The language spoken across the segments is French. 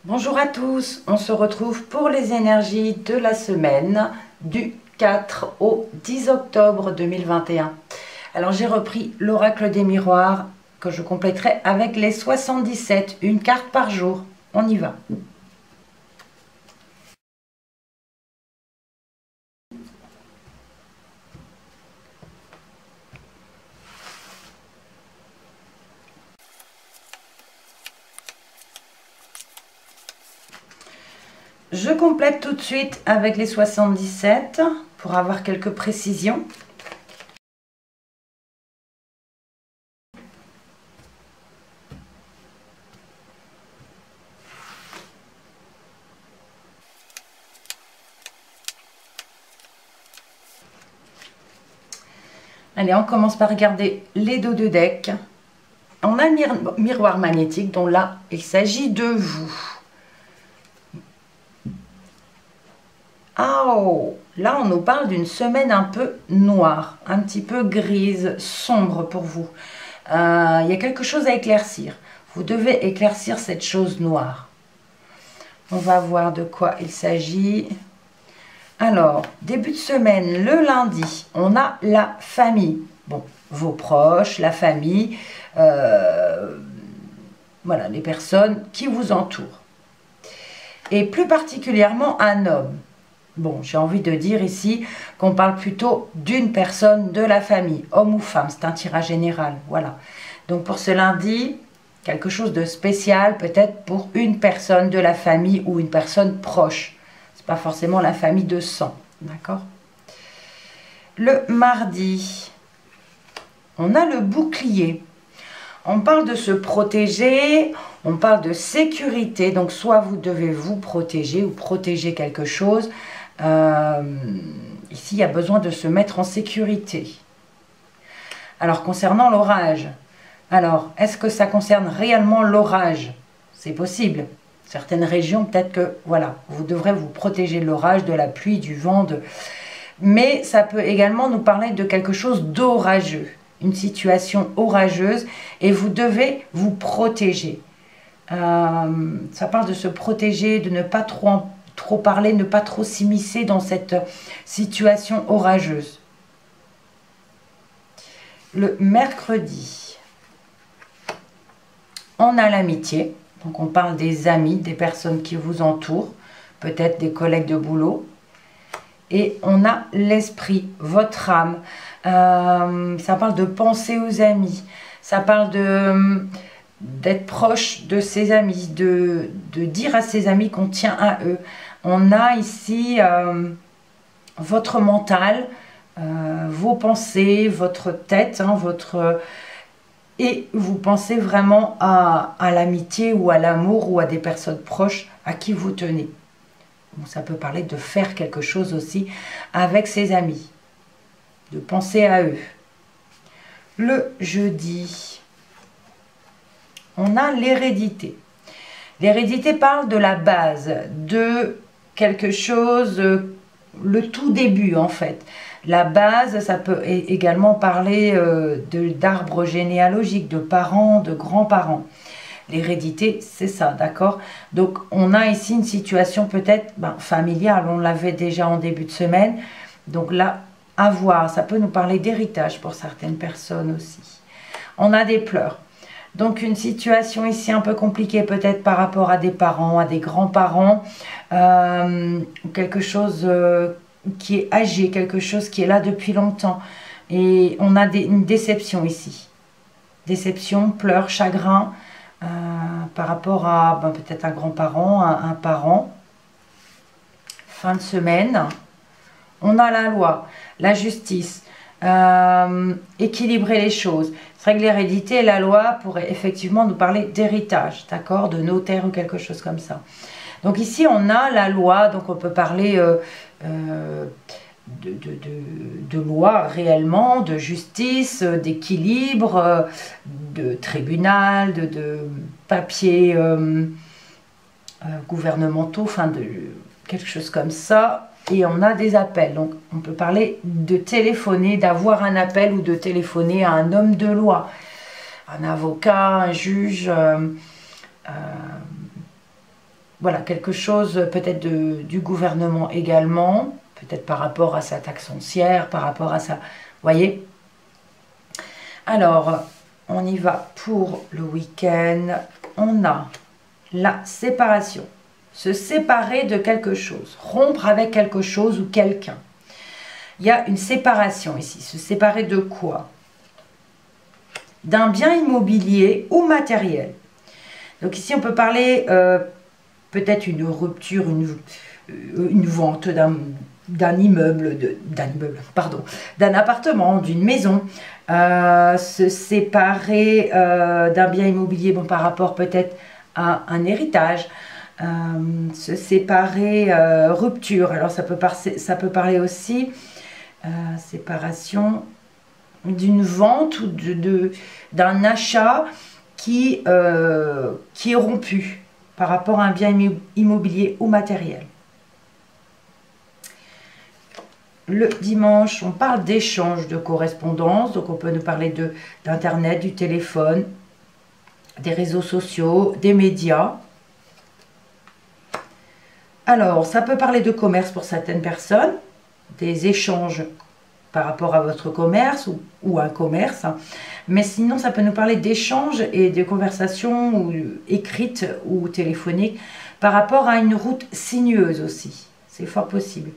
Bonjour à tous, on se retrouve pour les énergies de la semaine du 4 au 10 octobre 2021. Alors j'ai repris l'oracle des miroirs que je compléterai avec les 77, une carte par jour. On y va. Je complète tout de suite avec les 77 pour avoir quelques précisions. Allez, on commence par regarder les dos de deck. On a un miroir magnétique, dont là, il s'agit de vous. Oh, là, on nous parle d'une semaine un peu noire, un petit peu grise, sombre pour vous. Il y a quelque chose à éclaircir. Vous devez éclaircir cette chose noire. On va voir de quoi il s'agit. Alors, début de semaine, le lundi, on a la famille. Bon, vos proches, la famille, voilà, les personnes qui vous entourent. Et plus particulièrement un homme. Bon, j'ai envie de dire ici qu'on parle plutôt d'une personne de la famille, homme ou femme, c'est un tirage général, voilà. Donc pour ce lundi, quelque chose de spécial peut-être pour une personne de la famille ou une personne proche. C'est pas forcément la famille de sang, d'accord? Le mardi, on a le bouclier. On parle de se protéger, on parle de sécurité, donc soit vous devez vous protéger ou protéger quelque chose. Ici, il y a besoin de se mettre en sécurité. Alors, concernant l'orage, alors, est-ce que ça concerne réellement l'orage? C'est possible. Certaines régions, peut-être que, voilà, vous devrez vous protéger de l'orage, de la pluie, du vent, mais ça peut également nous parler de quelque chose d'orageux, une situation orageuse, et vous devez vous protéger. Ça parle de se protéger, de ne pas trop parler, ne pas trop s'immiscer dans cette situation orageuse. Le mercredi, on a l'amitié. Donc on parle des amis, des personnes qui vous entourent, peut-être des collègues de boulot. Et on a l'esprit, votre âme. Ça parle de penser aux amis. Ça parle d'être proche de ses amis, de dire à ses amis qu'on tient à eux. On a ici votre mental, vos pensées, votre tête, hein, et vous pensez vraiment à l'amitié ou à l'amour ou à des personnes proches à qui vous tenez. Bon, ça peut parler de faire quelque chose aussi avec ses amis, de penser à eux. Le jeudi, on a l'hérédité. L'hérédité parle de la base, de quelque chose, le tout début en fait. La base, ça peut également parler d'arbres généalogiques, de parents, de grands-parents. L'hérédité, c'est ça, d'accord? Donc, on a ici une situation peut-être familiale, on l'avait déjà en début de semaine. Donc là, à voir, ça peut nous parler d'héritage pour certaines personnes aussi. On a des pleurs. Donc, une situation ici un peu compliquée peut-être par rapport à des parents, à des grands-parents. Quelque chose qui est âgé, quelque chose qui est là depuis longtemps. Et on a une déception ici. Déception, pleurs, chagrin. Par rapport à peut-être un grand-parent, un parent. Fin de semaine, on a la loi, la justice, équilibrer les choses. C'est vrai que l'hérédité et la loi pourraient effectivement nous parler d'héritage, d'accord, de notaire ou quelque chose comme ça. Donc ici, on a la loi, donc on peut parler de loi réellement, de justice, d'équilibre, de tribunal, de papiers gouvernementaux, enfin de quelque chose comme ça. Et on a des appels, donc on peut parler de téléphoner, d'avoir un appel ou de téléphoner à un homme de loi, un avocat, un juge, voilà, quelque chose peut-être du gouvernement également, peut-être par rapport à sa taxe foncière, par rapport à ça, vous voyez. Alors, on y va pour le week-end. On a la séparation, se séparer de quelque chose, rompre avec quelque chose ou quelqu'un. Il y a une séparation ici, se séparer de quoi? D'un bien immobilier ou matériel. Donc ici, on peut parler peut-être une rupture, une vente d'un immeuble, d'un appartement, d'une maison, se séparer d'un bien immobilier, bon, par rapport peut-être à un héritage, se séparer, rupture. Alors ça peut parler aussi séparation d'une vente ou d'un achat qui est rompu par rapport à un bien immobilier ou matériel. Le dimanche, on parle d'échange de correspondance, donc on peut nous parler d'internet, du téléphone, des réseaux sociaux, des médias. Alors, ça peut parler de commerce pour certaines personnes, des échanges par rapport à votre commerce ou un commerce, mais sinon ça peut nous parler d'échanges et de conversations écrites ou téléphoniques par rapport à une route sinueuse aussi, c'est fort possible.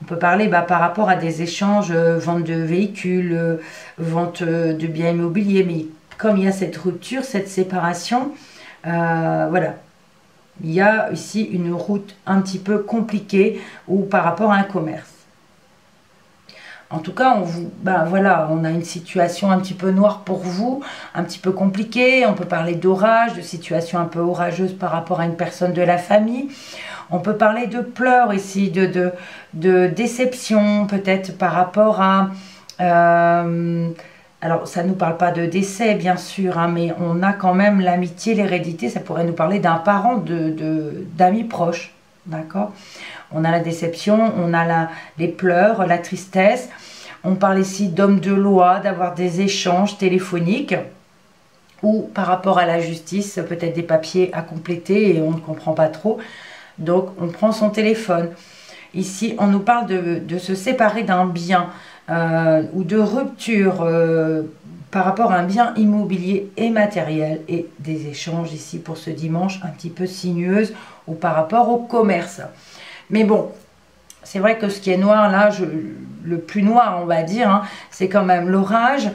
On peut parler par rapport à des échanges, vente de véhicules, vente de biens immobiliers, mais comme il y a cette rupture, cette séparation, voilà, il y a ici une route un petit peu compliquée ou par rapport à un commerce. En tout cas, voilà, on a une situation un petit peu noire pour vous, un petit peu compliquée. On peut parler d'orage, de situation un peu orageuse par rapport à une personne de la famille. On peut parler de pleurs ici, de déception peut-être par rapport à... alors, ça ne nous parle pas de décès, bien sûr, hein, mais on a quand même l'amitié, l'hérédité. Ça pourrait nous parler d'un parent, d'amis proches, d'accord? On a la déception, on a les pleurs, la tristesse. On parle ici d'hommes de loi, d'avoir des échanges téléphoniques ou par rapport à la justice, peut-être des papiers à compléter et on ne comprend pas trop. Donc, on prend son téléphone. Ici, on nous parle de se séparer d'un bien ou de rupture par rapport à un bien immobilier et matériel et des échanges ici pour ce dimanche un petit peu sinueuse ou par rapport au commerce. Mais bon, c'est vrai que ce qui est noir là, le plus noir on va dire, hein, c'est quand même l'orage,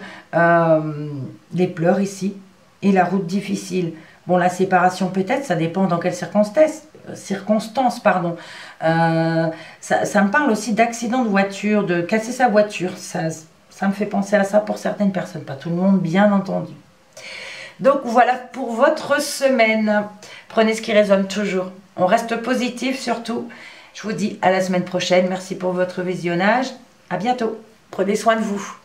les pleurs ici et la route difficile. Bon, la séparation peut-être, ça dépend dans quelles circonstances, pardon. Ça me parle aussi d'accident de voiture, de casser sa voiture. Ça me fait penser à ça pour certaines personnes, pas tout le monde, bien entendu. Donc voilà pour votre semaine. Prenez ce qui résonne toujours. On reste positif surtout. Je vous dis à la semaine prochaine. Merci pour votre visionnage. À bientôt. Prenez soin de vous.